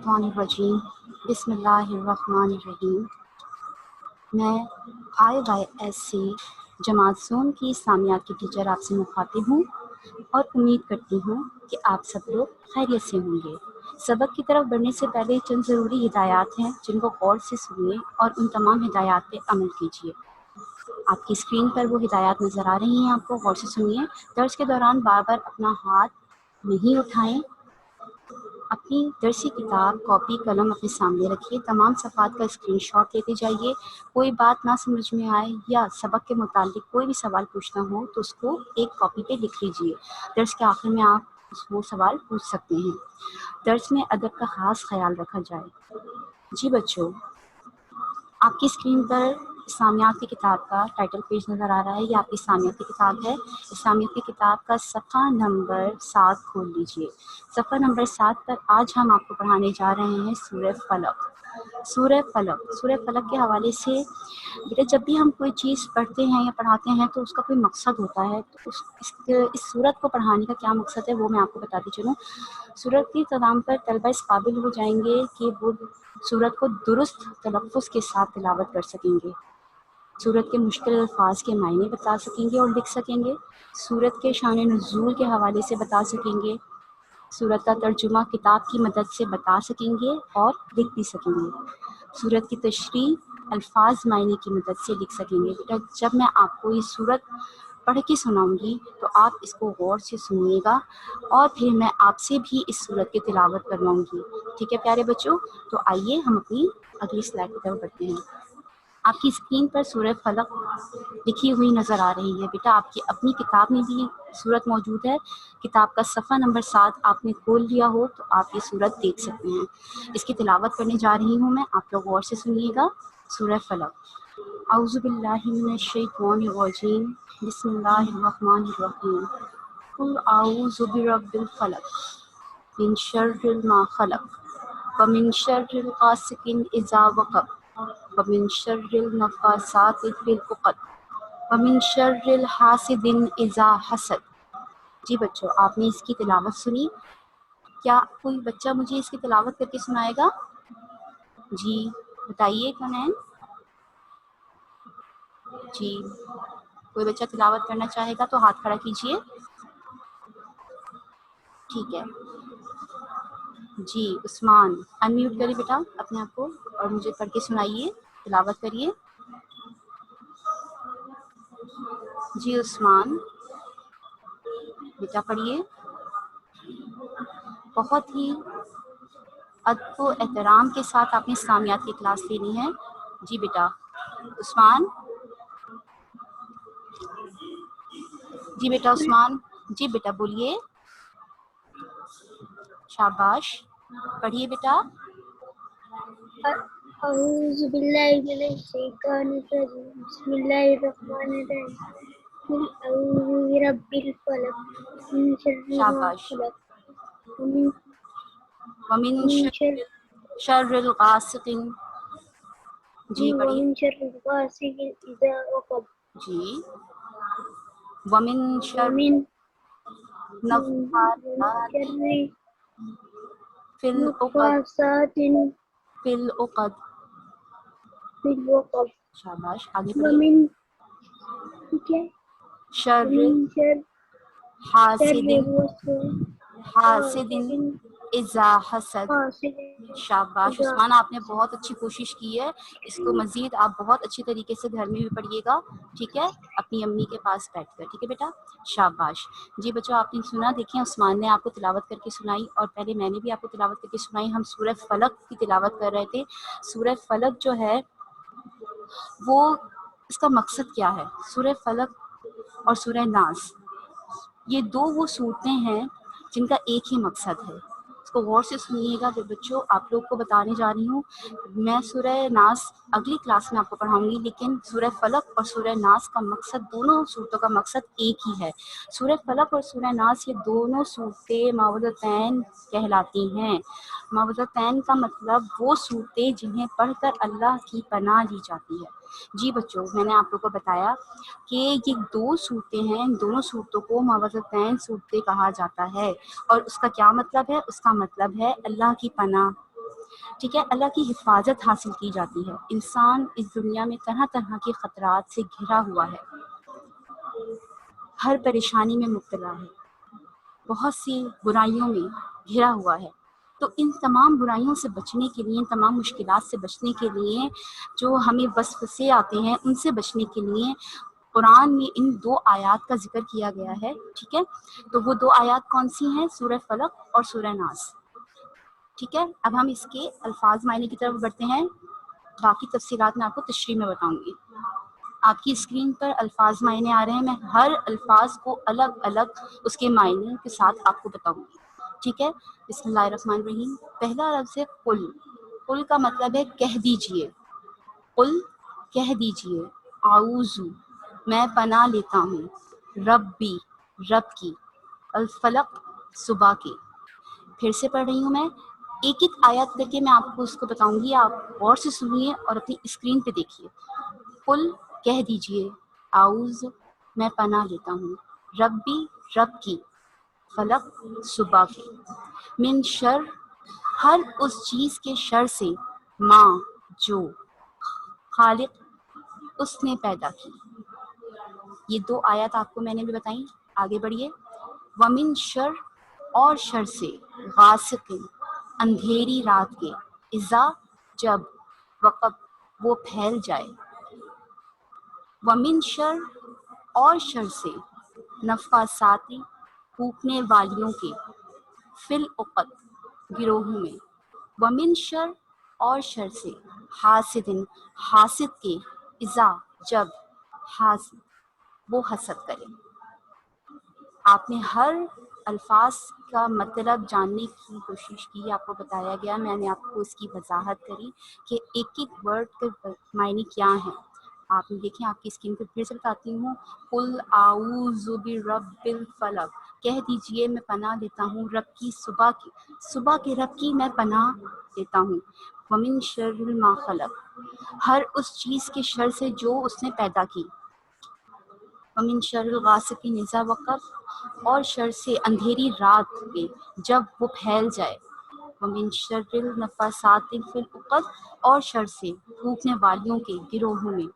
मिनश्शैतानिर्रजीम बिस्मिल्लाहिर्रहमानिर्रहीम। मैं IYS से जमात ज़ोन की इस्लामियात की टीचर आपसे मुखातिब हूँ और उम्मीद करती हूँ कि आप सब लोग खैरियत से होंगे। सबक की तरफ बढ़ने से पहले चंद ज़रूरी हिदायत हैं जिनको गौर से सुनिए और उन तमाम हिदायत पे अमल कीजिए। आपकी स्क्रीन पर वो हिदायत नज़र आ रही हैं, आपको गौर से सुनिए। दर्स के दौरान बार बार अपना हाथ नहीं उठाएं। अपनी दरसी किताब, कॉपी, कलम अपने सामने रखिए। तमाम सफ़ात का स्क्रीनशॉट लेते जाइए। कोई बात ना समझ में आए या सबक के मुतालिक कोई भी सवाल पूछना हो तो उसको एक कॉपी पे लिख लीजिए। दर्स के आखिर में आप वो सवाल पूछ सकते हैं। दर्स में अदब का ख़ास ख्याल रखा जाए। जी बच्चों, आपकी स्क्रीन पर इस्लामियात की किताब का टाइटल पेज नज़र आ रहा है। ये आपकी इस्लामियात की किताब है। इस्लामियात की किताब का सफ़ा नंबर 7 खोल लीजिए। सफ़ा नंबर 7 पर आज हम आपको पढ़ाने जा रहे हैं सूरह फलक। सूरह फलक के हवाले से बेटा जब भी हम कोई चीज़ पढ़ते हैं या पढ़ाते हैं तो उसका कोई मकसद होता है। तो इस सूरत को पढ़ाने का क्या मकसद है वो मैं आपको बताती चलूँ। सूरत की तमाम पर तलबा इस काबिल हो जाएंगे कि वो सूरत को दुरुस्त तलफ़्फ़ुज़ के साथ तिलावत कर सकेंगे। सूरत के मुश्किल अल्फाज के मायने बता सकेंगे और लिख सकेंगे। सूरत के शान नुज़ूल के हवाले से बता सकेंगे। सूरत का तर्जुमा किताब की मदद से बता सकेंगे और लिख भी सकेंगे। सूरत की तशरीह अल्फाज मायने की मदद से लिख सकेंगे। बेटा जब मैं आपको ये सूरत पढ़ के सुनाऊंगी तो आप इसको गौर से सुनिएगा और फिर मैं आपसे भी इस सूरत की तिलावत करवाऊंगी। ठीक है प्यारे बच्चों, तो आइए हम अपनी अगली स्लाइड की तरफ बढ़ते हैं। आपकी स्क्रीन पर सूरह फलक लिखी हुई नज़र आ रही है। बेटा आपकी अपनी किताब में भी सूरत मौजूद है। किताब का सफ़ा नंबर 7 आपने खोल लिया हो तो आप ये सूरत देख सकते हैं। इसकी तिलावत करने जा रही हूँ मैं, आप लोग गौर से सुनिएगा। सूरह फलक। औज़ु बिल्लाहि मिनश्शैतानिर्रजीम बिस्मिल्लाहिर्रहमानिर्रहीम। कुल औज़ु बिरब्बिल फलक मिन शर्रि मा खलक व मिन शर्रिल गासिकिन इज़ा वक़ब व मिन शर्रिल नफ़्फ़ासाति फ़िल उक़द व मिन शर्रिल हासिदिन इज़ा हसद। जी बच्चों, आपने इसकी तिलावत सुनी। क्या कोई बच्चा मुझे इसकी तिलावत करके सुनाएगा? जी बताइए कौन है? जी कोई बच्चा तिलावत करना चाहेगा तो हाथ खड़ा कीजिए। ठीक है जी, उस्मान अनम्यूट करिए बेटा अपने आप को और मुझे पढ़ के सुनाइए, तिलावत करिए। जी उस्मान बेटा पढ़िए। बहुत ही अदब व एहतराम के साथ आपने इस्लामियात की क्लास लेनी है। जी बेटा उस्मान। जी बेटा उस्मान, जी बेटा बोलिए। शाबाश, पढ़िए बेटा। अऊज़ु बिल्लाहि मिनश शैतानिर रजीम बिस्मिल्लाहिर रहमानिर रहीम कुल अऊज़ु बिरब्बिल फलक मिन शर्रि मा शाबाश। खलक वमिन वमिन शर्रिल गासिकिन। जी पढ़िए। शर्रिल गासिकिन इज़ा वक़ब जी वमिन वमिन शर्रिल नफ़्फ़ासाति शर्रि फ़िल उक़द नफ़्फ़ासातिन फ़िल उक़द। फ़िल वक़ब शाबाश, आगे पढ़िए। वमिन ठीक है शर्रिल वमिन शर्रि हासिदिन हासिदिन हासिदिन इज़ा हसद। हासिदिन शाबाश इज़ा उस्मान, आपने बहुत अच्छी कोशिश की है। इसको मज़ीद आप बहुत अच्छी तरीके से घर में भी पढ़िएगा, ठीक है, अपनी अम्मी के पास बैठकर। ठीक है बेटा, शाबाश। जी बच्चों, आपने सुना, देखें उस्मान ने आपको तिलावत करके सुनाई और पहले मैंने भी आपको तिलावत करके सुनाई। हम सूरह फलक की तिलावत कर रहे थे। सूरह फलक जो है वो इसका मकसद क्या है? सूरह फलक और सूरह नास ये दो वो सूरतें हैं जिनका एक ही मकसद है। इसको गौर से सुनिएगा बच्चों, आप लोग को बताने जा रही हूँ। मैं सूरह नास अगली क्लास में आपको पढ़ाऊंगी, लेकिन सूरह फलक और सूरह नास का मकसद, दोनों सूरतों का मकसद एक ही है। सूरह फलक और सूरह नास ये दोनों सूरतें मावज़तैन कहलाती हैं। मावज़तैन का मतलब वो सूरतें जिन्हें पढ़कर अल्लाह की पनाह ली जाती है। जी बच्चों, मैंने आप लोगों को बताया कि ये दो सूरतें हैं, इन दोनों सूरतों को मावज़तैन सूरतें कहा जाता है। और उसका क्या मतलब है? उसका मतलब है अल्लाह की पनाह, ٹھیک ہے، اللہ کی حفاظت حاصل کی جاتی ہے. انسان اس دنیا میں طرح طرح کے خطرات سے گھرا ہوا ہے، ہر پریشانی میں مبتلا ہے، بہت سی برائیوں میں گھرا ہوا ہے. تو ان تمام برائیوں سے بچنے کے لیے، ان تمام مشکلات سے بچنے کے لیے، جو ہمیں وسوسے آتے ہیں ان سے بچنے کے لیے قرآن میں ان 2 آیات کا ذکر کیا گیا ہے. ٹھیک ہے، تو وہ 2 آیات کون سی ہیں؟ سورہ فلق اور سورہ ناس. ٹھیک ہے، اب ہم اس کے الفاظ معنی کی طرف بڑھتے ہیں. باقی تفصیلات میں آپ کو تشریح میں بتاؤں گی. آپ کی اسکرین پر الفاظ معنی آ رہے ہیں، میں ہر الفاظ کو الگ الگ اس کے معنی کے ساتھ آپ کو بتاؤں گی. ٹھیک ہے، بسم اللہ الرحمن الرحیم. پہلا لفظ ہے قل. قل کا مطلب ہے کہہ دیجئے. قل کہہ دیجئے. اعوذ میں پناہ لیتا ہوں. ربی رب کی. الفلق صبح کی. پھر سے پڑھ رہی ہوں میں، ایک ایک آیت کر کے میں آپ کو اس کو بتاؤں گی. آپ غور سے سنیے اور اپنی اسکرین پہ دیکھیے. قل کہہ دیجئے. اعوذ میں پناہ لیتا ہوں. ربی رب کی. فلق صبح کی. من شر ہر اس چیز کے شر سے. ماں جو. خالق اس نے پیدا کی. یہ 2 آیات آپ کو میں نے بھی بتائیں. آگے بڑھیے. ومن شر اور شر سے. غاسق اندھیری رات کے. اذا جب. وقب وہ پھیل جائے. ومن شر اور شر سے. نفاساتی پھونکنے والیوں کے. فی العقد گروہوں میں. ومن شر اور شر سے. حاسد حاسد کے. اذا جب. حاسد وہ حسد کرے. آپ نے ہر الفاظ کا مطلب جاننے کی کوشش کی. آپ کو بتایا گیا، میں نے آپ کو اس کی وضاحت کری کہ ایک ایک ورڈ کے معنی کیا ہیں. آپ نے دیکھیں، آپ کی اسکرین پہ پھر سے بتاتی ہوں. قل اعوذ برب الفلق کہہ دیجئے میں پناہ لیتا ہوں رب کی صبح کی. صبح کے رب کی میں پناہ لیتا ہوں. ومن شر ما خلق ہر اس چیز کے شر سے جو اس نے پیدا کی. ومن شر الغاسق اذا وقب اور شر سے اندھیری رات کے جب وہ پھیل جائے. ومن شر النفاسات فی العقد اور شر سے پھونکنے والیوں کے گروہوں میں.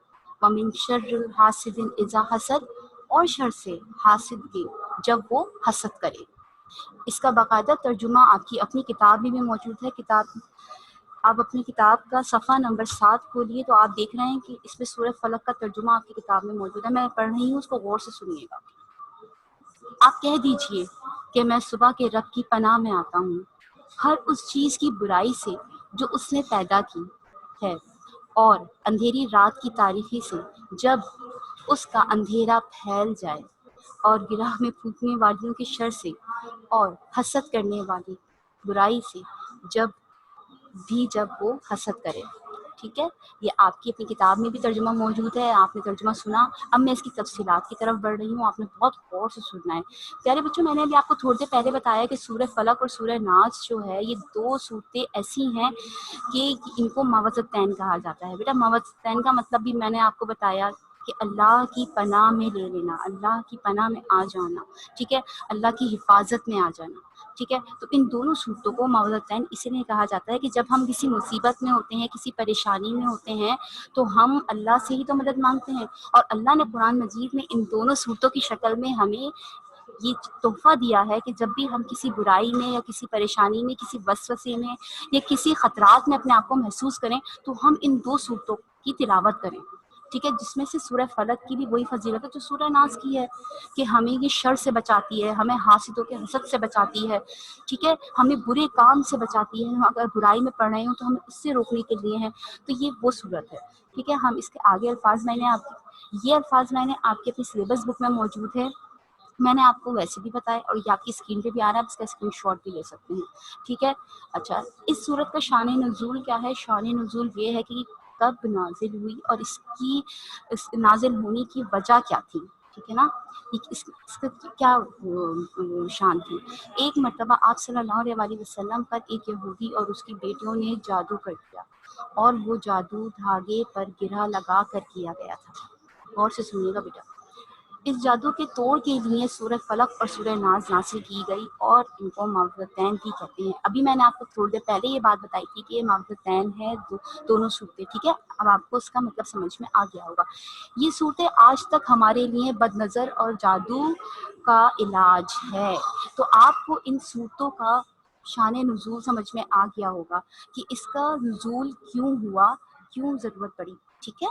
ومن شر حاسد اذا حسد اور شر سے حاسد کے جب وہ حسد کرے. اس کا باقاعدہ ترجمہ آپ کی اپنی کتاب میں بھی موجود ہے. کتاب آپ اپنی کتاب کا صفحہ نمبر 7 کھولیے تو آپ دیکھ رہے ہیں کہ اس میں سورہ فلق کا ترجمہ آپ کی کتاب میں موجود ہے. میں پڑھ رہی ہوں، اس کو غور سے سنیے گا. آپ کہہ دیجئے کہ میں صبح کے رب کی پناہ میں آتا ہوں ہر اس چیز کی برائی سے جو اس نے پیدا کی ہے، اور اندھیری رات کی تاریکی سے جب اس کا اندھیرا پھیل جائے، اور گرہ میں پھونکنے والیوں کے شر سے، اور حسد کرنے والی برائی سے جب وہ حسد کرے. ٹھیک ہے، یہ آپ کی اپنی کتاب میں بھی ترجمہ موجود ہے. آپ نے ترجمہ سنا. اب میں اس کی تفصیلات کی طرف بڑھ رہی ہوں. آپ نے بہت غور سے سننا ہے. پیارے بچوں، میں نے ابھی آپ کو تھوڑی دیر پہلے بتایا کہ سورہ فلق اور سورہ ناس جو ہے، یہ 2 صورتیں ایسی ہیں کہ ان کو موعظتین کہا جاتا ہے. بیٹا موعظتین کا مطلب بھی میں نے آپ کو بتایا کہ اللہ کی پناہ میں لے لینا، اللہ کی پناہ میں آ جانا. ٹھیک ہے، اللہ کی حفاظت میں آ جانا. ٹھیک ہے، تو ان دونوں صورتوں کو موعظتین اسی لیے کہا جاتا ہے کہ جب ہم کسی مصیبت میں ہوتے ہیں، کسی پریشانی میں ہوتے ہیں، تو ہم اللہ سے ہی تو مدد مانگتے ہیں. اور اللہ نے قرآن مجید میں ان دونوں صورتوں کی شکل میں ہمیں یہ تحفہ دیا ہے کہ جب بھی ہم کسی برائی میں یا کسی پریشانی میں، کسی وسوسے میں یا کسی خطرات میں اپنے آپ کو محسوس کریں، تو ہم ان 2 صورتوں کی تلاوت کریں. ٹھیک ہے، جس میں سے سورہ فلق کی بھی وہی فضیلت ہے جو سورہ ناس کی ہے کہ ہمیں یہ شر سے بچاتی ہے، ہمیں حاسدوں کے حسد سے بچاتی ہے. ٹھیک ہے، ہمیں برے کام سے بچاتی ہے. ہم اگر برائی میں پڑ رہے ہوں تو ہمیں اس سے روکنے کے لیے ہیں. تو یہ وہ صورت ہے. ٹھیک ہے، ہم اس کے آگے الفاظ یہ الفاظ میں نے آپ کے اپنی سلیبس بک میں موجود ہے. میں نے آپ کو ویسے بھی بتایا اور یہ آپ کی اسکرین پہ بھی آ رہا ہے. آپ اس کا اسکرین شاٹ بھی لے سکتے ہیں. ٹھیک ہے، اچھا، اس صورت کا شان نزول کیا ہے؟ شان نزول یہ ہے کہ کب نازل ہوئی اور اس نازل ہونے کی وجہ کیا تھی. ٹھیک ہے نا، اس کا کیا شان تھی. ایک مرتبہ آپ صلی اللہ علیہ وسلم پر ایک یہودی اور اس کی بیٹیوں نے جادو کر دیا، اور وہ جادو دھاگے پر گرہ لگا کر کیا گیا تھا. غور سے سنیے گا بیٹا. इस जादू के तोड़ के लिए सूरह फलक और सूरह नाज नासिल की गई और इनको मावज़तैन भी कहते हैं। अभी मैंने आपको थोड़ी देर पहले ये बात बताई थी कि ये मावज़तैन है, दोनों सूरतें, ठीक है। अब आपको इसका मतलब समझ में आ गया होगा। ये सूरतें आज तक हमारे लिए बदनज़र और जादू का इलाज है। तो आपको इन सूरतों का शान नुज़ूल समझ में आ गया होगा कि इसका नुज़ूल क्यों हुआ, क्यों ज़रूरत पड़ी, ठीक है।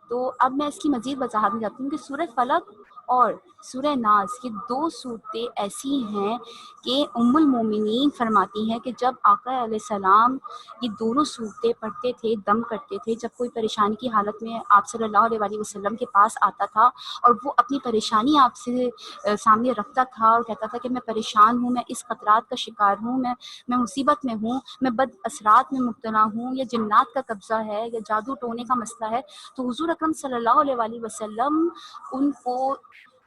तो अब मैं इसकी मज़ीद वजाहत में जाती हूँ कि सूरह फलक और सूरह नास ये दो सूरतें ऐसी हैं कि उम्मुल मोमिनीन फरमाती हैं कि जब आका अलैहिस्सलाम ये दोनों सूरतें पढ़ते थे, दम करते थे, जब कोई परेशानी की हालत में आप सल्लल्लाहु अलैहि वसल्लम के पास आता था और वो अपनी परेशानी आपसे सामने रखता था और कहता था कि मैं परेशान हूँ, मैं इस खतरात का शिकार हूँ, मैं मुसीबत में हूँ, मैं बद असरात में मुब्तला हूँ, या जिन्नात का कब्ज़ा है, या जादू टोने का मसला है, तो हुज़ूर अकरम सल्लल्लाहु अलैहि वसल्लम उनको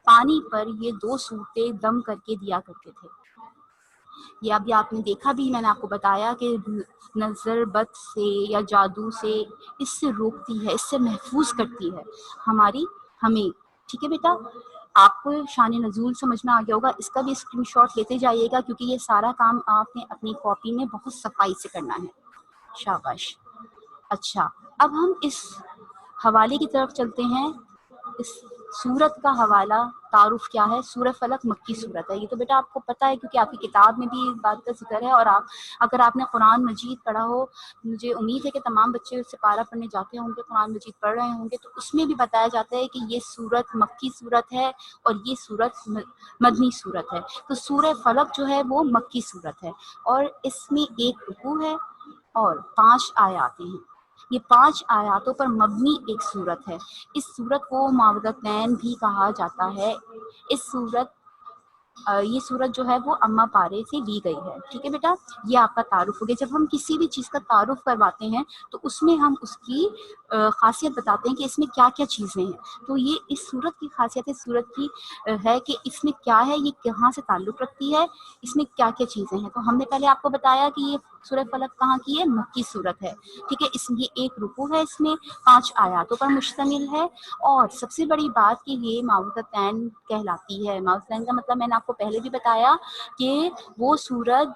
पानी पर ये दो सूरतें दम करके दिया करते थे। ये अभी आपने देखा भी, मैंने आपको बताया कि नज़र बद से या जादू से इससे रोकती है, इससे महफूज करती है हमें, ठीक है बेटा। आपको शान नज़ूल समझ में आ गया होगा। इसका भी स्क्रीनशॉट लेते जाइएगा क्योंकि ये सारा काम आपने अपनी कॉपी में बहुत सफाई से करना है। शाबाश। अच्छा, अब हम इस हवाले की तरफ चलते हैं। इस सूरत का हवाला तारुफ क्या है? सूरह फलक मक्की सूरत है, ये तो बेटा आपको पता है क्योंकि आपकी किताब में भी इस बात का जिक्र है। और अगर आपने कुरान मजीद पढ़ा हो, मुझे उम्मीद है कि तमाम बच्चे उससे पारा पढ़ने जाते होंगे, कुरान मजीद पढ़ रहे होंगे, तो उसमें भी बताया जाता है कि ये सूरत मक्की सूरत है और ये सूरत मदनी सूरत है। तो सूरह फलक जो है वो मक्की सूरत है और इसमें एक रुकू है और 5 आयातें हैं। ये 5 आयातों पर मबनी एक सूरत है। इस सूरत को मावदतैन भी कहा जाता है। ये सूरत जो है वो अम्मा पारे से ली गई है, ठीक है बेटा। ये आपका तारुफ हो गया। जब हम किसी भी चीज़ का तारुफ करवाते हैं तो उसमें हम उसकी खासियत बताते हैं कि इसमें क्या क्या चीज़ें हैं। तो ये इस सूरत की खासियत इस सूरत की है कि इसमें क्या है, ये कहाँ से ताल्लुक़ रखती है, इसमें क्या क्या चीज़ें हैं। तो हमने पहले आपको बताया कि ये सूरह फलक कहाँ की है, मक्की सूरत है, ठीक है। इसमें एक रुकू है, इसमें 5 आयातों पर मुश्तमिल है। और सबसे बड़ी बात कि ये मावदतैन कहलाती है। मावदतैन का मतलब मैंने आपको पहले भी बताया कि वो सूरत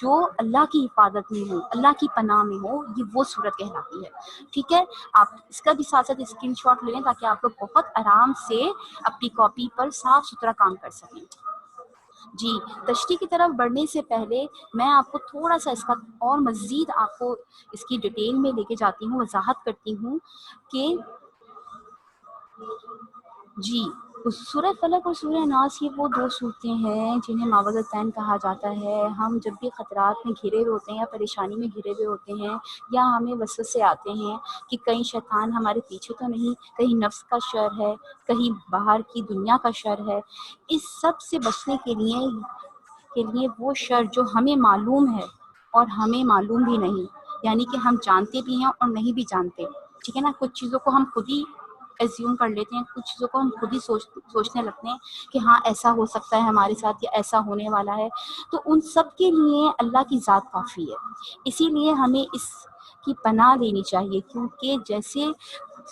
जो अल्लाह की हिफाजत में हो, अल्लाह की पनाह में हो, ये वो सूरत कहलाती है, ठीक है। आप इसका भी साथ साथ स्क्रीनशॉट ले लें ताकि आप लोग बहुत आराम से अपनी कॉपी पर साफ सुथरा काम कर सकें। जी, तशरीह की तरफ बढ़ने से पहले मैं आपको थोड़ा सा इसका और मज़ीद आपको इसकी डिटेल में लेके जाती हूँ, वजाहत करती हूँ कि जी, सूरह फलक और सूरह नास ये वो दो सूरतें हैं जिन्हें मावदतैन कहा जाता है। हम जब भी ख़तरात में घिरे हुए होते हैं या परेशानी में घिरे हुए होते हैं या हमें वसवसे आते हैं कि कहीं शैतान हमारे पीछे तो नहीं, कहीं नफ्स का शर है, कहीं बाहर की दुनिया का शर है, इस सब से बचने के लिए वो शर जो हमें मालूम है और हमें मालूम भी नहीं, यानी कि हम जानते भी हैं और नहीं भी जानते, ठीक है ना। कुछ चीज़ों को हम खुद ही एज्यूम कर लेते हैं, कुछ चीज़ों को हम खुद ही सोचने लगते हैं कि हाँ ऐसा हो सकता है हमारे साथ या ऐसा होने वाला है। तो उन सब के लिए अल्लाह की ज़ात काफ़ी है। इसीलिए हमें इसकी पनाह लेनी चाहिए क्योंकि जैसे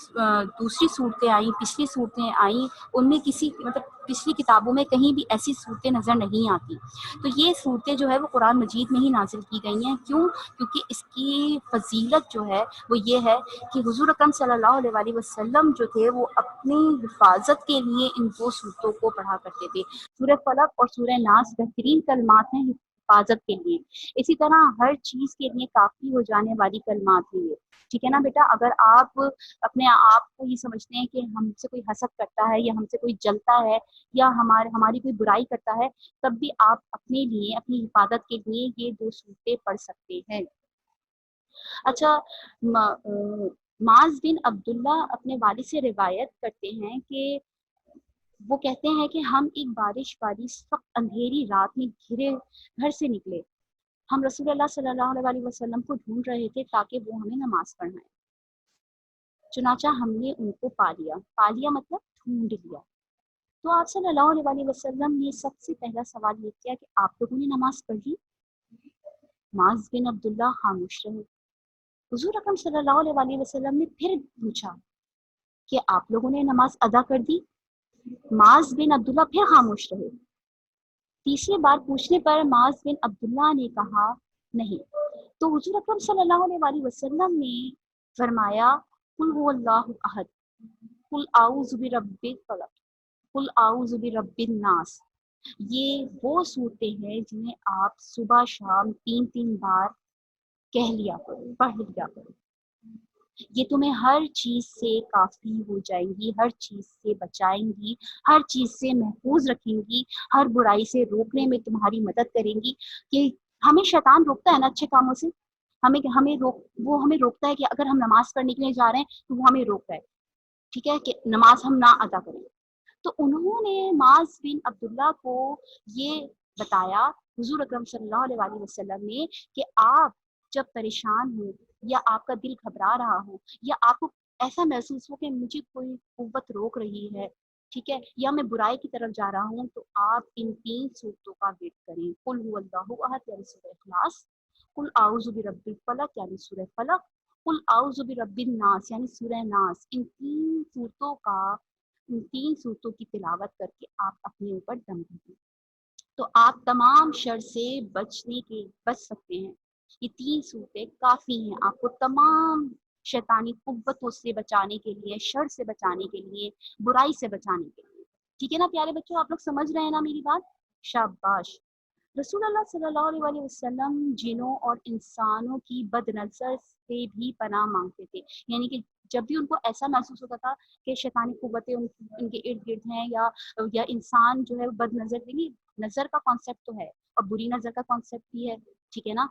दूसरी सूरतें आई, पिछली सूरतें आई, उनमें किसी मतलब पिछली किताबों में कहीं भी ऐसी सूरतें नज़र नहीं आती। तो ये सूरतें जो है वो कुरान मजीद में ही नाजिल की गई हैं। क्यों? क्योंकि इसकी फजीलत जो है वो ये है कि हुज़ूर अकरम सल्लल्लाहु अलैहि वसल्लम जो थे वो अपनी हिफाजत के लिए इन दो सूरतों को पढ़ा करते थे। सूरह फलक और सूरह नास बेहतरीन कलमात हैं हिफाजत के लिए। इसी तरह हर चीज़ के लिए काफ़ी हो जाने वाली कलमात हैं ये, ठीक है ना बेटा। अगर आप अपने आप को ये समझते हैं कि हमसे कोई हसद करता है या हमसे कोई जलता है या हमारी कोई बुराई करता है, तब भी आप अपने लिए, अपनी हिफाजत के लिए ये दो सूरतें पढ़ सकते हैं। अच्छा, माज बिन अब्दुल्ला अपने वालिद से रिवायत करते हैं कि वो कहते हैं कि हम एक बारिश वाली सख्त अंधेरी रात में घिरे घर से निकले। हम रसूलुल्लाह सल्लल्लाहु अलैहि वसल्लम को ढूंढ रहे थे ताकि वो हमें नमाज पढ़ाएं। चुनाचा हमने उनको पा लिया मतलब ढूंढ लिया। तो आप सल्लल्लाहु अलैहि वसल्लम ने सबसे पहला सवाल ये किया कि आप लोगों ने नमाज पढ़ ली? माज बिन अब्दुल्ला खामोश रहे। हुजूर अकरम सल्लल्लाहु अलैहि वसल्लम ने फिर पूछा कि आप लोगों ने नमाज अदा कर दी? माज बिन अब्दुल्ला फिर खामोश रहे। तीसरी बार पूछने पर माज बिन अब्दुल्ला ने कहा नहीं। तो हुजूर अकरम सल्लल्लाहु अलैहि वसल्लम ने फरमाया कुल हुवल्लाहु अहद, कुल आऊज़ु बिरब्बिल फलक, कुल आऊज़ु बिरब्बिन नास। ये वो सूरतें हैं जिन्हें आप सुबह शाम 3-3 बार कह लिया करो, पढ़ लिया करो। ये तुम्हें हर चीज से काफी हो जाएंगी, हर चीज से बचाएंगी, हर चीज से महफूज रखेंगी, हर बुराई से रोकने में तुम्हारी मदद करेंगी। कि हमें शैतान रोकता है ना अच्छे कामों से, वो हमें रोकता है कि अगर हम नमाज पढ़ने के लिए जा रहे हैं तो वो हमें रोकता है, ठीक है, कि नमाज हम ना अदा करें। तो उन्होंने माज बिन अब्दुल्ला को ये बताया हुजूर अकरम सल्लल्लाहु अलैहि वसल्लम ने कि आप जब परेशान हो या आपका दिल घबरा रहा हो या आपको ऐसा महसूस हो कि मुझे कोई कुव्वत रोक रही है, ठीक है, या मैं बुराई की तरफ जा रहा हूँ, तो आप इन 3 सूरतों का वेट करें। कुल हुवल्लाहु अहद यानी सूरह इखलास, कुल आउज़ु बिरब्बिल फलक यानी सूरह फलक, कुल आउज़ु बिरब्बिन नास यानी सूरह नास। इन 3 सूरतों की तिलावत करके आप अपने ऊपर दम दीजिए, तो आप तमाम शर से बच सकते हैं। ये 3 सूरतें काफ़ी हैं आपको तमाम शैतानी कुव्वतों से बचाने के लिए, शर से बचाने के लिए, बुराई से बचाने के लिए। ठीक है ना प्यारे बच्चों, आप लोग समझ रहे हैं ना मेरी बात? शाबाश। रसूलुल्लाह सल्लल्लाहु अलैहि वसल्लम जिनों और इंसानों की बदनज़र से भी पनाह मांगते थे। यानी कि जब भी उनको ऐसा महसूस होता था कि शैतानी कुव्वतें उनके इर्द गिर्द हैं, या इंसान जो है बदनज़र, देखिए नज़र का कॉन्सेप्ट तो है और बुरी नज़र का कॉन्सेप्ट भी है, ठीक है ना,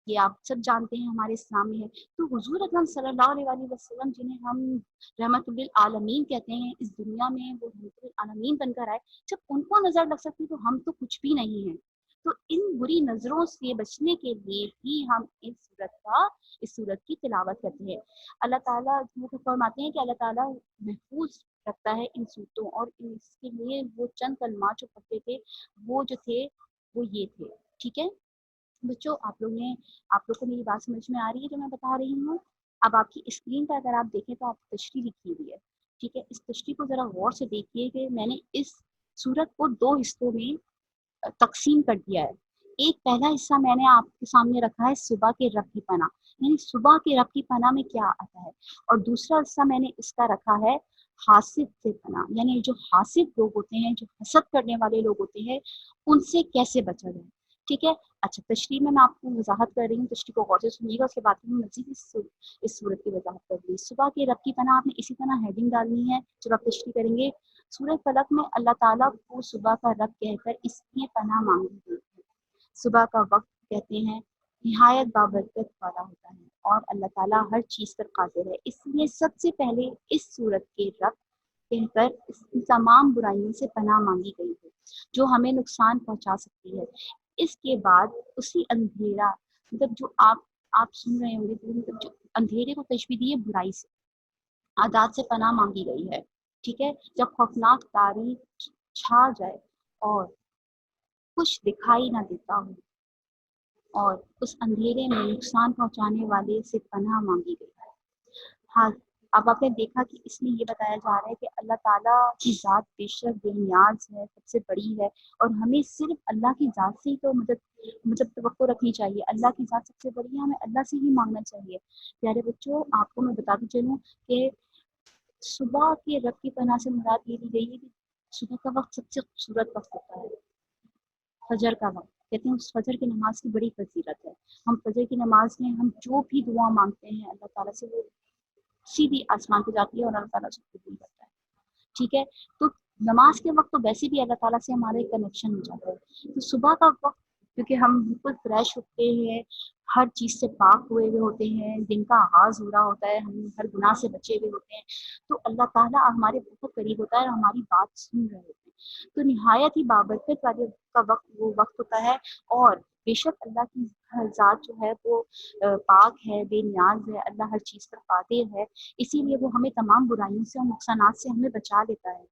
ये आप सब जानते हैं, हमारे इस्लाम में है। तो हुजूर अकरम सल्लल्लाहु अलैहि वसल्लम जिन्हें हम रहमतुल लिल आलमीन कहते हैं, इस दुनिया में वो रहमतुल लिल आलमीन बनकर आए, जब उनको नजर लग सकती तो हम तो कुछ भी नहीं है। तो इन बुरी नजरों से बचने के लिए ही हम इस सूरत की तिलावत करते हैं। अल्लाह ताला वो फरमाते हैं कि अल्लाह ताला महफूज रखता है इन सूरतों, और इसके लिए वो चंद कलमात जो पढ़ते थे वो जो थे वो ये थे, ठीक है बच्चों। आप लोग को मेरी बात समझ में आ रही है जो मैं बता रही हूँ? अब आपकी स्क्रीन पर अगर आप देखें तो आप तशरीह लिखी हुई है, ठीक है। इस तशरीह को जरा गौर से देखिए कि मैंने इस सूरत को 2 हिस्सों में तकसीम कर दिया है। एक पहला हिस्सा मैंने आपके सामने रखा है सुबह के रब की पनाह, यानी सुबह के रब की पनाह में क्या आता है, और दूसरा हिस्सा मैंने इसका रखा है हासिद से पनाह, यानी जो हासिद लोग होते हैं, जो हसद करने वाले लोग होते हैं, उनसे कैसे बचा जाए, ठीक है। अच्छा, तशरीह में मैं आपको वजाहत कर रही हूँ, तशरीह को गौर से सुनिएगा, उसके बाद में मजीद इस सूरत की वजाहत कर रही हूँ। सुबह के रब की पनाह आपने इसी तरह हेडिंग डालनी है जब आप तशरीह करेंगे। सूरह फलक में अल्लाह ताला को सुबह का रब कहकर इसलिए पनाह मांगी गई है। सुबह का वक्त कहते हैं निहायत बाबरकत वाला होता है और अल्लाह ताला हर चीज़ पर कादिर है, इसलिए सबसे पहले इस सूरत के रब कहकर इस तमाम बुराइयों से पनाह मांगी गई है जो हमें नुकसान पहुंचा सकती है। इसके बाद उसी अंधेरा, मतलब जो आप सुन रहे होंगे, तो मतलब जो अंधेरे को तशबीह दी है बुराई से, आदात से पनाह मांगी गई है, ठीक है। जब खौफनाक तारीख छा जाए और कुछ दिखाई ना देता हो, और उस अंधेरे में नुकसान पहुंचाने वाले से पनाह मांगी गई है। हाँ, अब आपने देखा कि इसमें ये बताया जा रहा है कि अल्लाह ताला की ज़ात बेशक बेनियाज है, सबसे बड़ी है, और हमें सिर्फ अल्लाह की ज़ात से ही तो मतलब तवक्को रखनी चाहिए। अल्लाह की ज़ात सबसे बड़ी है, हमें अल्लाह से ही मांगना चाहिए। प्यारे बच्चों, आपको मैं बताती चलूँ कि सुबह के रब की पनाह से मुराद ये ली गई है कि सुबह का वक्त सबसे खूबसूरत वक्त होता है, फजर का वक्त। कहते हैं उस फजर की नमाज की बड़ी फजीलत है। हम फजर की नमाज में हम जो भी दुआ मांगते हैं अल्लाह ताला से, वो सीधी आसमान पे जाती है और अल्लाह ताला उसको कबूल करता है, ठीक है। तो नमाज के वक्त तो वैसे भी अल्लाह ताला से हमारा एक कनेक्शन हो जाता है। तो सुबह का वक्त क्योंकि हम बिल्कुल फ्रेश होते हैं, हर चीज़ से पाक हुए हुए होते हैं, दिन का आगाज़ हो रहा होता है, हम हर गुनाह से बचे हुए होते हैं, तो अल्लाह ताला हमारे बहुत करीब होता है और हमारी बात सुन रहे होते हैं। तो निहायत ही बाबरकत वाले का वक्त वो वक्त होता है, और बेशक अल्लाह की ज़ात जो है वो पाक है, बेनियाज है, अल्लाह हर चीज़ पर कादिर है, इसीलिए वो हमें तमाम बुराइयों से और नुकसानात से हमें बचा लेता है।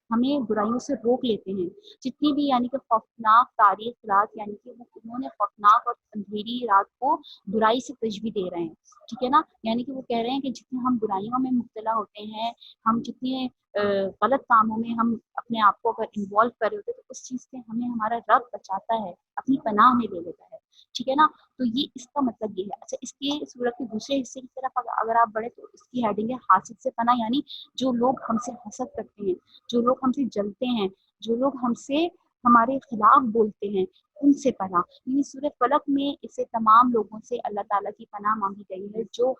हमें बुराइयों से रोक लेते हैं। जितनी भी यानी कि खौफनाक तारीख रात, यानी कि उन्होंने खौफनाक और अंधेरी रात को बुराई से तशबीह दे रहे हैं, ठीक है ना। यानी कि वो कह रहे हैं कि जितने हम बुराइयों में मुब्तला होते हैं, हम जितने गलत कामों में हम अपने आप को अगर इन्वॉल्व कर रहे होते हैं, तो उस चीज़ से हमें हमारा रब बचाता है, अपनी पनाह में ले लेता है, ठीक है ना। तो ये इसका मतलब ये है। अच्छा, इसके सूरत के दूसरे हिस्से की तरफ अगर आप बढ़े तो इसकी हेडिंग है हासिद से पनाह, यानी जो लोग हमसे हसद करते हैं, जो लोग हमसे जलते हैं, जो लोग हमसे हमारे खिलाफ बोलते हैं, उनसे पनाह। यानी सूरह फलक में इसे तमाम लोगों से अल्लाह ताला की पनाह मांगी गई है जो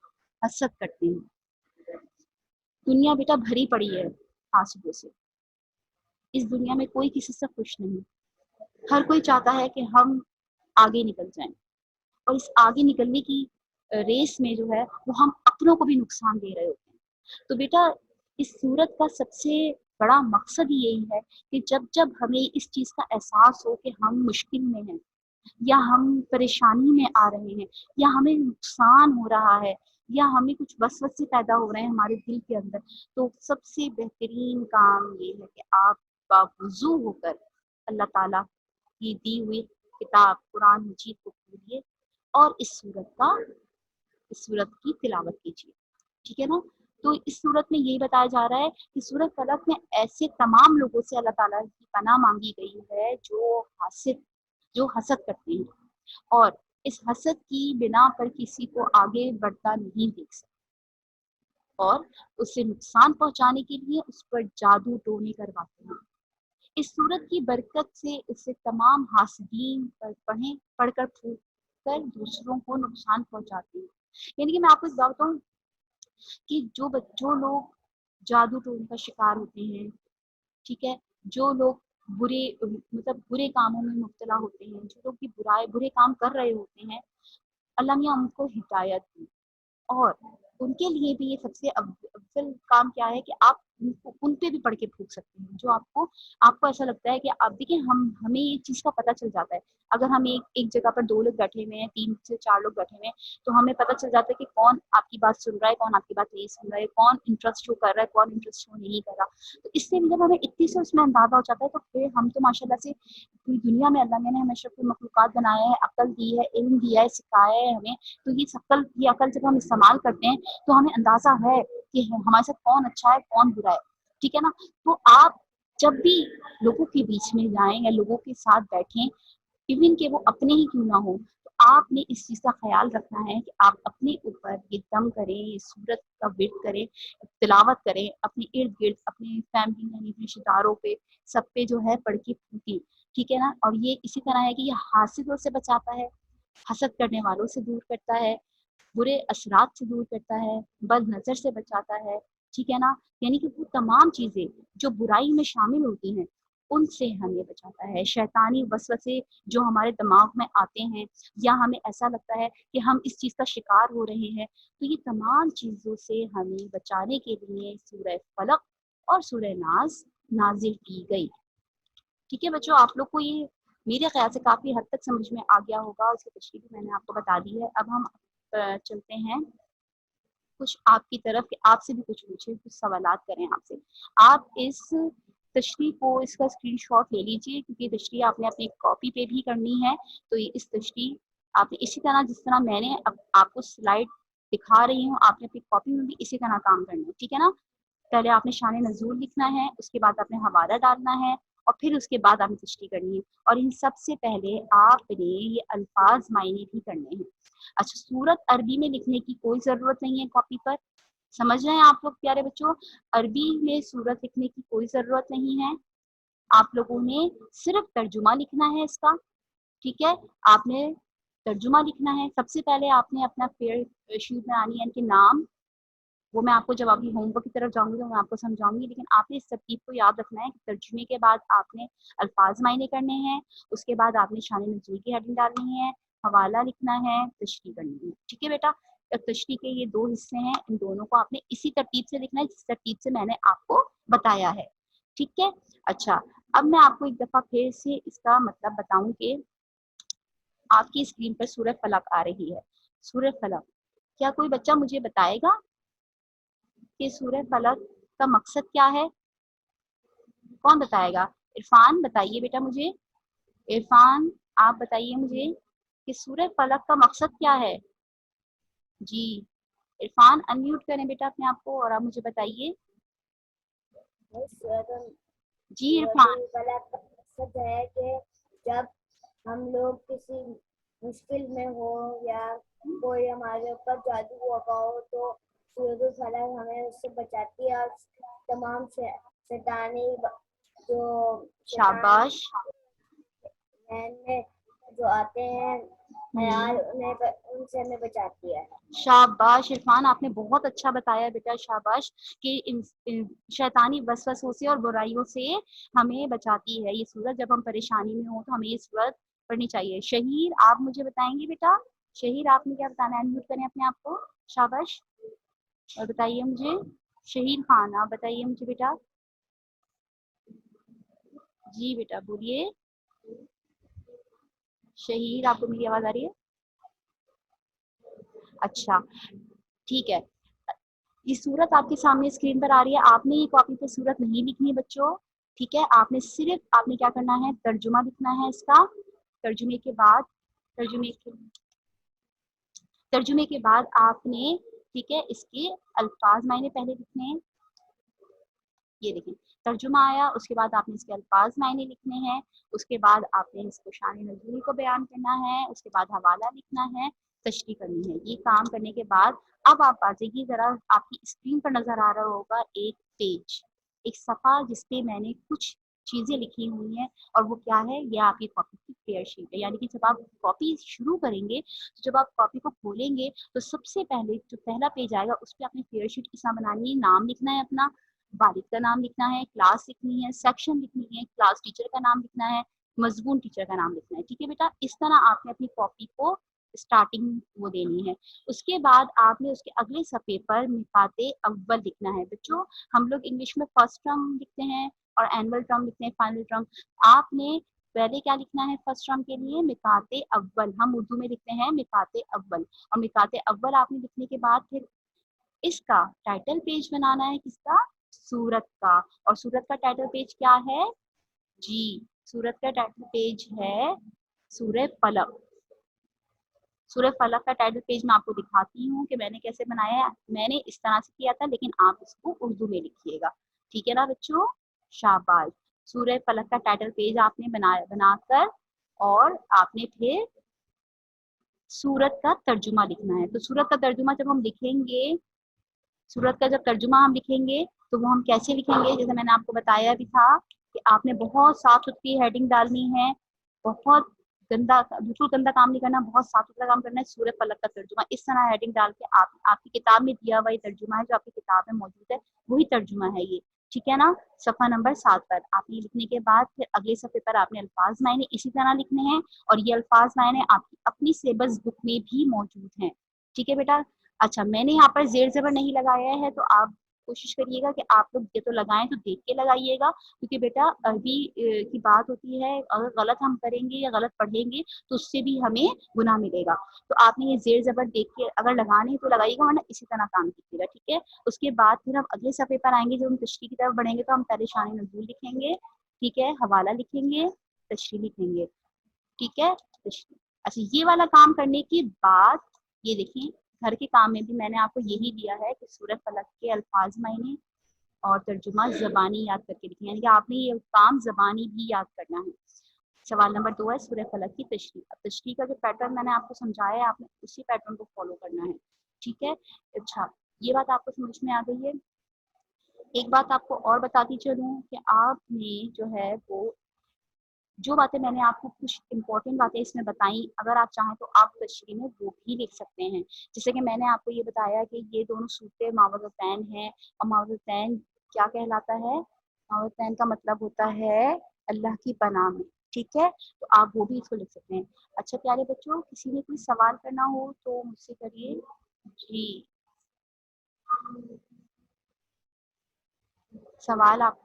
हसद करते हैं। दुनिया बेटा भरी पड़ी है हासिदों से। इस दुनिया में कोई किसी से खुश नहीं। हर कोई चाहता है कि हम आगे निकल जाएं, और इस आगे निकलने की रेस में जो है वो हम अपनों को भी नुकसान दे रहे होते हैं। तो बेटा इस सूरत का सबसे बड़ा मकसद यही है कि जब जब हमें इस चीज़ का एहसास हो कि हम मुश्किल में हैं, या हम परेशानी में आ रहे हैं, या हमें नुकसान हो रहा है, या हमें कुछ वसवसे पैदा हो रहे हैं हमारे दिल के अंदर, तो सबसे बेहतरीन काम ये है कि आप बावजू होकर अल्लाह ताला की दी हुई किताब कुरान मजीद को खोलिए और इस सूरत की तिलावत कीजिए, ठीक है ना। तो इस सूरत में यही बताया जा रहा है कि सूरत फलक में ऐसे तमाम लोगों से अल्लाह ताला की पनाह मांगी गई है जो हसद करते हैं, और इस हसद की बिना पर किसी को आगे बढ़ता नहीं देख सकते, और उसे नुकसान पहुंचाने के लिए उस पर जादू टोने करवाते हैं। इस सूरत की बरकत से इससे तमाम हासिदीन पर पढ़कर फूंक कर दूसरों को नुकसान पहुंचाते हैं। यानी कि मैं आपको इस बात बताऊं कि जो लोग जादू टोने का शिकार होते हैं, ठीक है, जो लोग बुरे कामों में मुब्तला होते हैं, जो लोग भी बुरे काम कर रहे होते हैं, अल्लाह मियाँ उनको हिदायत दी। और उनके लिए भी ये सबसे अव्वल काम क्या है कि आप उन पे भी पढ़ के फूंक सकते हैं, जो आपको ऐसा लगता है कि आप देखिए, हमें ये चीज़ का पता चल जाता है। अगर हम एक जगह पर 2 लोग बैठे हुए हैं, 3 से 4 लोग बैठे हुए हैं, तो हमें पता चल जाता है कि कौन आपकी बात सुन रहा है, कौन आपकी बात नहीं सुन रहा है, कौन इंटरेस्ट शो कर रहा है, कौन इंटरेस्ट शो नहीं कर रहा। तो इससे भी जब हमें इतनी से उसमें अंदाजा हो जाता है, तो फिर हम तो माशाल्लाह से पूरी दुनिया में अल्लाह ने हमेशा कोई मखलूक़ात बनाए हैं, अक्ल दी है, इल्म दिया है, सिखाया है हमें। तो ये अकल जब हम इस्तेमाल करते हैं, तो हमें अंदाजा है कि हमारे साथ कौन अच्छा है, कौन बुरा है, ठीक है ना। तो आप जब भी लोगों के बीच में जाएं या लोगों के साथ बैठें, इवन के वो अपने ही क्यों ना हो, तो आपने इस चीज़ का ख्याल रखना है कि आप अपने ऊपर ये दम करें, ये सूरत का विर्द करें, तिलावत करें, अपने इर्द गिर्द, अपने फैमिली यानी रिश्तेदारों पे, सब पे जो है पढ़ के फूकें, ठीक है ना। और ये इसी तरह है कि ये हासिदों से बचाता है, हसद करने वालों से दूर करता है, बुरे असरात से दूर करता है, बद नज़र से बचाता है, ठीक है ना। यानी कि वो तमाम चीज़ें जो बुराई में शामिल होती हैं, उनसे हमें बचाता है। शैतानी वसवसे जो हमारे दिमाग में आते हैं, या हमें ऐसा लगता है कि हम इस चीज़ का शिकार हो रहे हैं, तो ये तमाम चीज़ों से हमें बचाने के लिए सूरह फलक और सूरह नाज़ नाज़िल की गई। ठीक है बच्चों, आप लोग को ये मेरे ख्याल से काफ़ी हद तक समझ में आ गया होगा, उसकी तशरीह भी मैंने आपको बता दी है। अब हम चलते हैं कुछ आपकी तरफ कि आपसे भी कुछ पूछे, कुछ सवालात करें आपसे। आप इस तशरीह को, इसका स्क्रीनशॉट ले लीजिए, क्योंकि तशरीह आपने अपनी कॉपी पे भी करनी है। तो ये इस तशरीह आपने इसी तरह, जिस तरह मैंने अब आपको स्लाइड दिखा रही हूँ, आपने अपनी कॉपी में भी इसी तरह काम करना है, ठीक है ना। पहले आपने शान नज़ूल लिखना है, उसके बाद आपने हवाला डालना है, और फिर उसके बाद आपने तशरीह करनी है। और इन सबसे पहले आपने ये अल्फाज मायने भी करने हैं। अच्छा, सूरत अरबी में लिखने की कोई ज़रूरत नहीं है कॉपी पर, समझ रहे हैं आप लोग प्यारे बच्चों। अरबी में सूरत लिखने की कोई ज़रूरत नहीं है, आप लोगों ने सिर्फ तर्जुमा लिखना है इसका, ठीक है। आपने तर्जुमा लिखना है। सबसे पहले आपने अपना फेयर शीट बनानी है, इनके नाम, वो मैं आपको जब अभी होमवर्क की तरफ जाऊंगी तो मैं आपको समझाऊंगी, लेकिन आपने इस तरतीब को याद रखना है कि तर्जुमे के बाद आपने अल्फाज मायने करने हैं, उसके बाद आपने शान नज़ूल की हेडिंग डालनी है, हवाला लिखना है, तशरीह करनी है, ठीक है बेटा। तशरीह के ये 2 हिस्से हैं, इन दोनों को आपने इसी तरतीब से लिखना है जिस तरतीब से मैंने आपको बताया है, ठीक है। अच्छा, अब मैं आपको एक दफ़ा फिर से इसका मतलब बताऊं कि आपकी स्क्रीन पर सूरह फलक आ रही है। सूरह फलक, क्या कोई बच्चा मुझे बताएगा कि सूरह फलक का मकसद क्या है? कौन बताएगा? इरफान बताइए बेटा मुझे, इरफान आप बताइए मुझे कि सूरह फलक का मकसद क्या है? जी इरफान अनम्यूट करें बेटा अपने आप को और आप मुझे बताइए। जी इरफान। फलक का मकसद है कि जब हम लोग किसी मुश्किल में हो या कोई हमारे ऊपर जादू होगा हो तो सूरज फलक हमें उससे बचाती है, और तमाम शैतानी जो शैतान शाबाश। में जो आते हैं ख्याल उनसे हमें बचाती है। शाबाश इरफान, आपने बहुत अच्छा बताया बेटा, शाबाश। कि शैतानी वसवसों से और बुराइयों से हमें बचाती है ये सूरत। जब हम परेशानी में हो तो हमें ये सूरत पढ़नी चाहिए। शहीर आप मुझे बताएंगे बेटा, शहीर आपने क्या बताना है? अनम्यूट करें अपने आप को, शाबाश। और बताइए मुझे, शहीर खान आप बताइए मुझे बेटा। जी बेटा बोलिए। शहीर आपको मेरी आवाज आ रही है? अच्छा ठीक है। ये सूरत आपके सामने स्क्रीन पर आ रही है। आपने ये कॉपी पे सूरत नहीं लिखनी है बच्चों, ठीक है। आपने सिर्फ आपने क्या करना है, तर्जुमा लिखना है इसका। तर्जुमे के बाद तर्जुमे के तर्जुमे के बाद आपने, ठीक है, इसके अल्फाज मायने पहले लिखने हैं। ये देखें, तर्जुमा आया, उसके बाद आपने इसके अल्फाज मायने लिखने हैं, उसके बाद आपने इसको शान नज़ूल को बयान करना है, उसके बाद हवाला लिखना है, तशरीह करनी है। ये काम करने के बाद अब आप बाजीगी ज़रा आपकी स्क्रीन पर नज़र आ रहा होगा एक पेज, एक सफ़ा जिसपे मैंने कुछ चीज़ें लिखी हुई हैं, और वो क्या है, ये आपकी कॉपी की फेयर शीट है। यानी कि जब आप कॉपी शुरू करेंगे, तो जब आप कॉपी को खोलेंगे तो सबसे पहले जो पहला पेज आएगा उस पर आपने फेयर शीट किस तरह बनानी है, नाम लिखना है अपना, वालिद का नाम लिखना है, क्लास लिखनी है, सेक्शन लिखनी है, क्लास टीचर का नाम लिखना है, मजबून टीचर का नाम लिखना है, ठीक है बेटा। इस तरह आपने अपनी कॉपी को स्टार्टिंग वो देनी है। उसके बाद आपने उसके अगले सफ़े पर मिकाते अव्वल लिखना है बच्चों। हम लोग इंग्लिश में फर्स्ट टर्म लिखते हैं और एनुअल टर्म लिखते हैं, फाइनल टर्म। आपने पहले क्या लिखना है फर्स्ट टर्म के लिए, मिकाते अव्वल, हम उर्दू में लिखते हैं मिकाते अव्वल। और मिकाते अव्वल आपने लिखने के बाद फिर इसका टाइटल पेज बनाना है, किसका, सूरत का। और सूरत का टाइटल पेज क्या है? जी सूरत का टाइटल पेज है सूरह फलक। सूरह फलक का टाइटल पेज मैं आपको दिखाती हूँ कि मैंने कैसे बनाया है। मैंने इस तरह से किया था, लेकिन आप इसको उर्दू में लिखिएगा, ठीक है ना बच्चों, शाबाश। सूरह फलक का टाइटल पेज आपने बनाकर और आपने फिर सूरत का तर्जुमा लिखना है। तो सूरत का तर्जुमा जब हम लिखेंगे, सूरत का जब तर्जुमा हम लिखेंगे तो वो हम कैसे लिखेंगे, जैसे मैंने आपको बताया भी था कि आपने बहुत साफ सुथरी हेडिंग डालनी है, बहुत गंदा, बिल्कुल गंदा काम नहीं करना, बहुत साफ सुथरा काम करना है। सूरह फलक का तर्जुमा इस तरह हेडिंग डाल के आप, आपकी किताब में दिया हुआ ये तर्जुमा है, जो आपकी किताब में मौजूद है वही तर्जुमा है ये, ठीक है ना। सफ़ा नंबर 7 पर आपने लिखने के बाद फिर अगले सफ़े पर आपने अल्फाज मायने इसी तरह लिखने हैं, और ये अल्फाज मायने आपकी अपनी सिलेबस बुक में भी मौजूद हैं, ठीक है बेटा। अच्छा मैंने यहाँ पर जेर ज़बर नहीं लगाया है, तो आप कोशिश करिएगा कि आप लोग ये तो लगाएं तो देख के लगाइएगा, क्योंकि बेटा अरबी की बात होती है, अगर गलत हम करेंगे या गलत पढ़ेंगे तो उससे भी हमें गुनाह मिलेगा। तो आपने ये जेर ज़बर देख के अगर लगाने हैं तो लगाइएगा, वरना इसी तरह काम कीजिएगा, ठीक है। उसके बाद फिर हम अगले सफ़े पर आएंगे, जब हम तशरीह की तरफ बढ़ेंगे तो हम पहले शान नज़ूल लिखेंगे, ठीक है, हवाला लिखेंगे, तशरीह लिखेंगे, ठीक है, तशरीह। अच्छा ये वाला काम करने के बाद ये देखिए, घर के काम में भी मैंने आपको यही दिया है कि सूरह फलक के अल्फाज मायने और तर्जुमा ज़बानी याद करके लिखें, यानी कि आपने ये काम ज़बानी भी याद करना है। सवाल नंबर 2 है सूरह फलक की तशरीह। अब तशरीह का जो पैटर्न मैंने आपको समझाया है, आपने उसी पैटर्न को फॉलो करना है, ठीक है। अच्छा ये बात आपको समझ में आ गई है। एक बात आपको और बताती चलूँ कि आपने जो है वो जो बातें मैंने आपको कुछ इंपॉर्टेंट बातें इसमें बताई, अगर आप चाहें तो आप तशरीह में वो भी लिख सकते हैं। जैसे कि मैंने आपको ये बताया कि ये दोनों सूरतें मावज़तैन हैं, और मावज़तैन क्या कहलाता है, मावज़तैन का मतलब होता है अल्लाह की पनाह में, ठीक है। तो आप वो भी इसको लिख सकते हैं। अच्छा प्यारे बच्चों, किसी ने कोई सवाल करना हो तो मुझसे करिए। जी सवाल आप,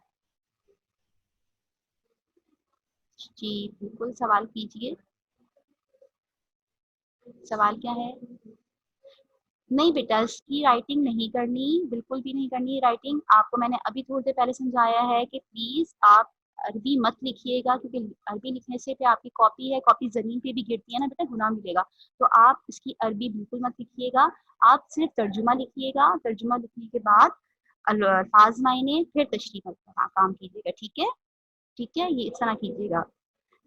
जी बिल्कुल सवाल कीजिए। सवाल क्या है? नहीं बेटा, इसकी राइटिंग नहीं करनी, बिल्कुल भी नहीं करनी राइटिंग। आपको मैंने अभी थोड़ी देर पहले समझाया है कि प्लीज आप अरबी मत लिखिएगा, क्योंकि अरबी लिखने से फिर आपकी कॉपी है, कॉपी जमीन पे भी गिरती है ना बेटा, गुनाह मिलेगा। तो आप इसकी अरबी बिल्कुल मत लिखिएगा, आप सिर्फ तर्जुमा लिखिएगा। तर्जुमा लिखने के बाद अल्फाज मायने फिर तशरीह का काम कीजिएगा, ठीक है? ठीक है, ये इस तरह कीजिएगा।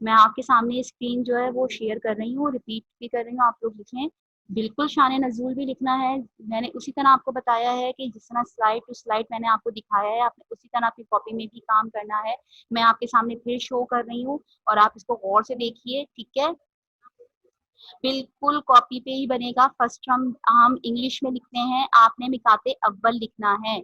मैं आपके सामने स्क्रीन जो है वो शेयर कर रही हूँ, रिपीट भी कर रही हूँ, आप लोग लिखें। बिल्कुल शान नज़ूल भी लिखना है। मैंने उसी तरह आपको बताया है कि जिस तरह स्लाइड टू स्लाइड मैंने आपको दिखाया है, आपने उसी तरह अपनी कॉपी में भी काम करना है। मैं आपके सामने फिर शो कर रही हूँ और आप इसको गौर से देखिए, ठीक है? बिल्कुल कॉपी पे ही बनेगा। फर्स्ट हम इंग्लिश में लिखते हैं, आपने मिकाते अव्वल लिखना है,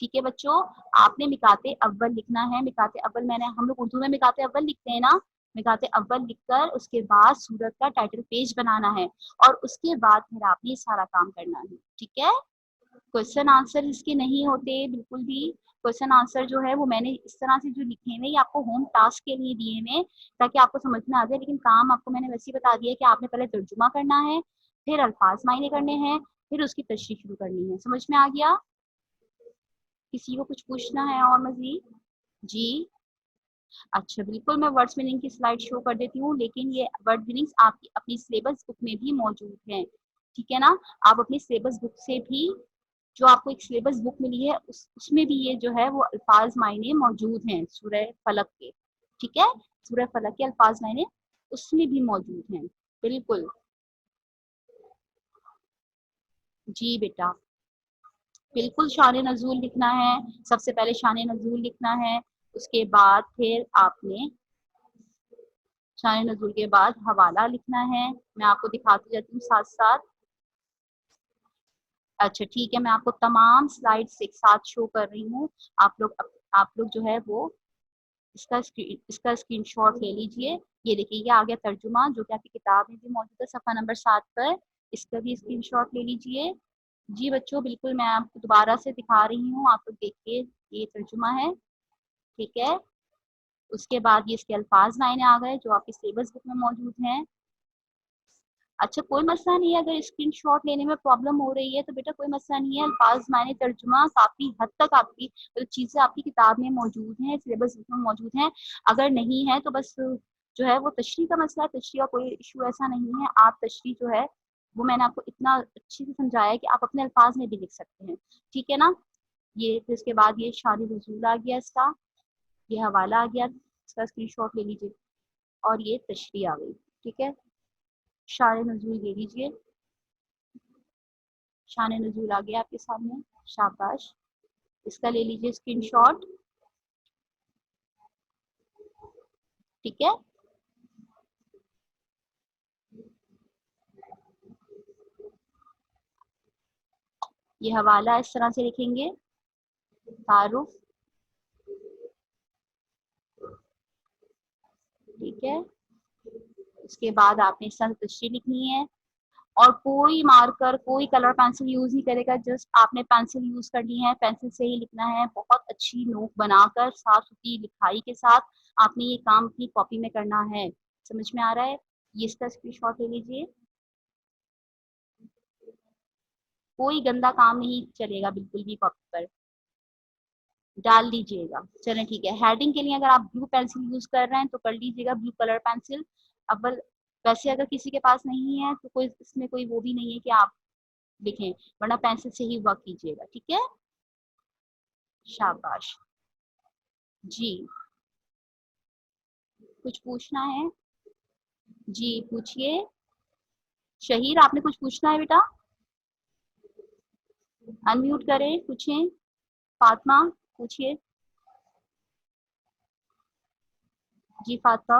ठीक है बच्चों? आपने मिकाते अव्वल लिखना है। मिकाते अव्वल मैंने, हम लोग उर्दू में मिकाते अव्वल लिखते हैं ना, मिकाते अव्वल लिखकर उसके बाद सूरत का टाइटल पेज बनाना है और उसके बाद फिर आपने ये सारा काम करना है, ठीक है? क्वेश्चन आंसर इसके नहीं होते बिल्कुल भी। क्वेश्चन आंसर जो है वो मैंने इस तरह से जो लिखे हैं ये आपको होम टास्क के लिए दिए हैं, ताकि आपको समझ में आ जाए। लेकिन काम आपको मैंने वैसे ही बता दिया है कि आपने पहले तर्जुमा करना है, फिर अल्फाज मायने करने हैं, फिर उसकी तशरीह शुरू करनी है। समझ में आ गया? किसी को कुछ पूछना है और मजीद? जी, अच्छा बिल्कुल, मैं वर्ड्स मीनिंग की स्लाइड शो कर देती हूँ, लेकिन ये वर्ड मीनिंग्स आपकी अपनी सिलेबस बुक में भी मौजूद हैं, ठीक है ना? आप अपनी सिलेबस बुक से भी, जो आपको एक सिलेबस बुक मिली है उसमें भी ये जो है वो अल्फाज मायने मौजूद हैं सूरह फलक के, ठीक है? सूरह फलक के अल्फाज मायने उसमें भी मौजूद हैं, बिल्कुल। जी बेटा, बिल्कुल शान नज़ूल लिखना है। सबसे पहले शान नज़ूल लिखना है, उसके बाद फिर आपने शान नज़ूल के बाद हवाला लिखना है। मैं आपको दिखाती जाती हूँ साथ साथ। अच्छा ठीक है, मैं आपको तमाम स्लाइड्स एक साथ शो कर रही हूँ। आप लोग जो है वो इसका स्क्रीनशॉट ले लीजिए। ये देखिए, ये आ गया तर्जुमा, जो कि आपकी किताब में भी मौजूद है सफ़ा नंबर 7 पर। इसका भी स्क्रीनशॉट ले लीजिए। जी बच्चों, बिल्कुल मैं आपको दोबारा से दिखा रही हूँ, आप लोग देखिए, ये तर्जुमा है, ठीक है? उसके बाद ये इसके अल्फाज मायने आ गए जो आपकी सिलेबस बुक में मौजूद हैं। अच्छा कोई मसला नहीं है, अगर स्क्रीनशॉट लेने में प्रॉब्लम हो रही है तो बेटा कोई मसला नहीं है। अल्फाज मायने तर्जुमा काफी हद तक आपकी मतलब चीजें आपकी किताब में मौजूद हैं, सिलेबस बुक में मौजूद हैं। अगर नहीं है तो बस जो है वो तशरीह का मसला है, तशरीह का कोई इशू ऐसा नहीं है। आप तशरीह जो है वो मैंने आपको इतना अच्छे से समझाया है कि आप अपने अल्फाज में भी लिख सकते हैं, ठीक है ना? ये फिर उसके बाद ये शादी वजूल आ गया इसका, ये हवाला आ गया, इसका स्क्रीनशॉट ले लीजिए, और ये तशरीह आ गई, ठीक है? शान नज़ूल ले लीजिए, शान नज़ूल आ गया आपके सामने, शाबाश। इसका ले लीजिए स्क्रीनशॉट, ठीक है? ये हवाला इस तरह से लिखेंगे, तारुफ, ठीक है? उसके बाद आपने इस तरह से तशरीह लिखनी है, और कोई मार्कर कोई कलर पेंसिल यूज नहीं करेगा, जस्ट आपने पेंसिल यूज करनी है, पेंसिल से ही लिखना है। बहुत अच्छी नोक बनाकर साफ सुथरी लिखाई के साथ आपने ये काम अपनी कॉपी में करना है। समझ में आ रहा है? ये इसका स्क्रीनशॉट ले लीजिए। कोई गंदा काम नहीं चलेगा बिल्कुल भी कॉपी पर, डाल दीजिएगा। चलें ठीक है, हेडिंग के लिए अगर आप ब्लू पेंसिल यूज कर रहे हैं तो कर लीजिएगा, ब्लू कलर पेंसिल अव्वल। वैसे अगर किसी के पास नहीं है तो कोई इसमें कोई वो भी नहीं है कि आप लिखें, वरना पेंसिल से ही वर्क कीजिएगा, ठीक है? शाबाश। जी, कुछ पूछना है? जी पूछिए। शहीर, आपने कुछ पूछना है बेटा? अनम्यूट करें, पूछें। फातिमा, पूछिए। जी फातिमा।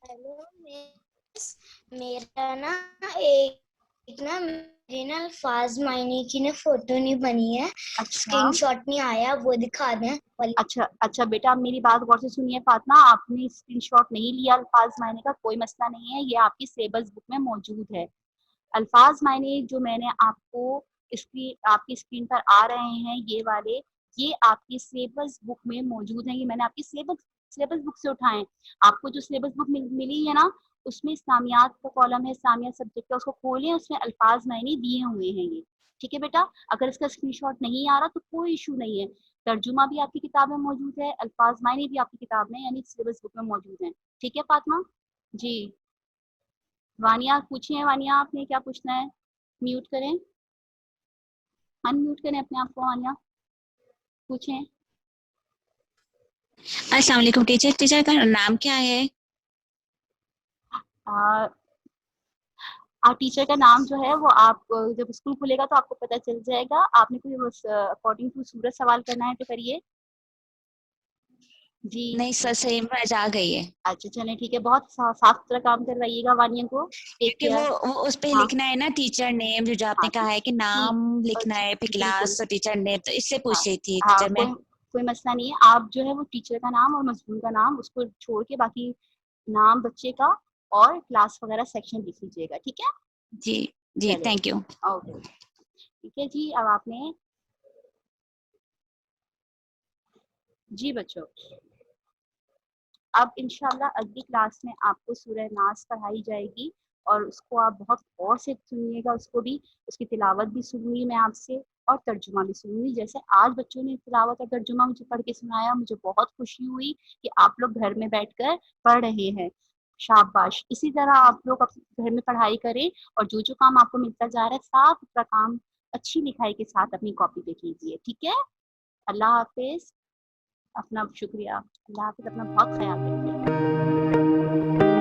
हेलो मिस, मेरा ना एक ना मेरी ना अल्फाज मायने की ना फोटो नहीं बनी है, अच्छा स्क्रीनशॉट नहीं आया, वो दिखा दें। अच्छा अच्छा बेटा, आप मेरी बात गौर से सुनिए फातिमा, आपने स्क्रीनशॉट नहीं लिया अल्फाज मायने का, कोई मसला नहीं है, ये आपकी सिलेबस बुक में मौजूद है। अल्फाज मायने जो मैंने आपको आपकी स्क्रीन पर आ रहे हैं ये वाले, ये आपकी सिलेबस बुक में मौजूद हैं। ये मैंने आपकी सिलेबस बुक से उठाए। आपको जो सिलेबस बुक मिली है ना, उसमें इस्लामियात का कॉलम है, इस्लामियात सब्जेक्ट का, उसको खोलें, उसमें अल्फाज मायने दिए हुए हैं ये, ठीक है बेटा, अगर इसका स्क्रीनशॉट नहीं आ रहा तो कोई इशू नहीं है, तर्जुमा भी आपकी किताब में मौजूद है, अल्फाज मायने भी आपकी किताब में यानी सिलेबस बुक में मौजूद है। ठीक है फातिमा जी। वानिया पूछिए, वानिया आपने क्या पूछना है? म्यूट करें, अनम्यूट करें अपने आप को, वानिया पूछें। अस्सलाम वालेकुम टीचर, टीचर का नाम क्या है? टीचर का नाम जो है वो आप जब स्कूल खुलेगा तो आपको पता चल जाएगा। आपने कोई बस अकॉर्डिंग टू सूरत सवाल करना है तो करिए जी। नहीं सर, सही में आ गई है। अच्छा चलें ठीक है, बहुत साफ सुथरा काम करवाइएगा वानिया को। टेक क्योंकि केयर। वो उस पे हाँ लिखना है ना टीचर नेम, जो आपने हाँ कहा है कि ठीक, नाम लिखना है, फिर बिल्कुल क्लास और टीचर नेम, तो इससे हाँ पूछ रही थी हाँ, टीचर मैं। कोई मसला नहीं है। आप जो है वो टीचर का नाम और मजमून का नाम उसको छोड़ के बाकी नाम बच्चे का और क्लास वगैरह सेक्शन लिख लीजिएगा, ठीक है? जी जी, चले थैंक यू। ओके ठीक है जी। अब आपने जी बच्चों, अब इंशाल्लाह अगली क्लास में आपको सूरह नास पढ़ाई जाएगी और उसको आप बहुत गौर से सुनिएगा, उसको भी, उसकी तिलावत भी सुनूंगी मैं आपसे और तर्जुमा भी सुनूंगी। जैसे आज बच्चों ने तिलावत और तर्जुमा मुझे पढ़ के सुनाया, मुझे बहुत खुशी हुई कि आप लोग घर में बैठकर पढ़ रहे हैं। शाबाश, इसी तरह आप लोग अपने घर में पढ़ाई करें और जो जो काम आपको मिलता जा रहा है साफ सुथरा काम अच्छी लिखाई के साथ अपनी कॉपी पे कीजिए, ठीक है? अल्लाह हाफिज, अपना शुक्रिया, अल्लाह हाफिज, अपना बहुत ख्याल रखिए।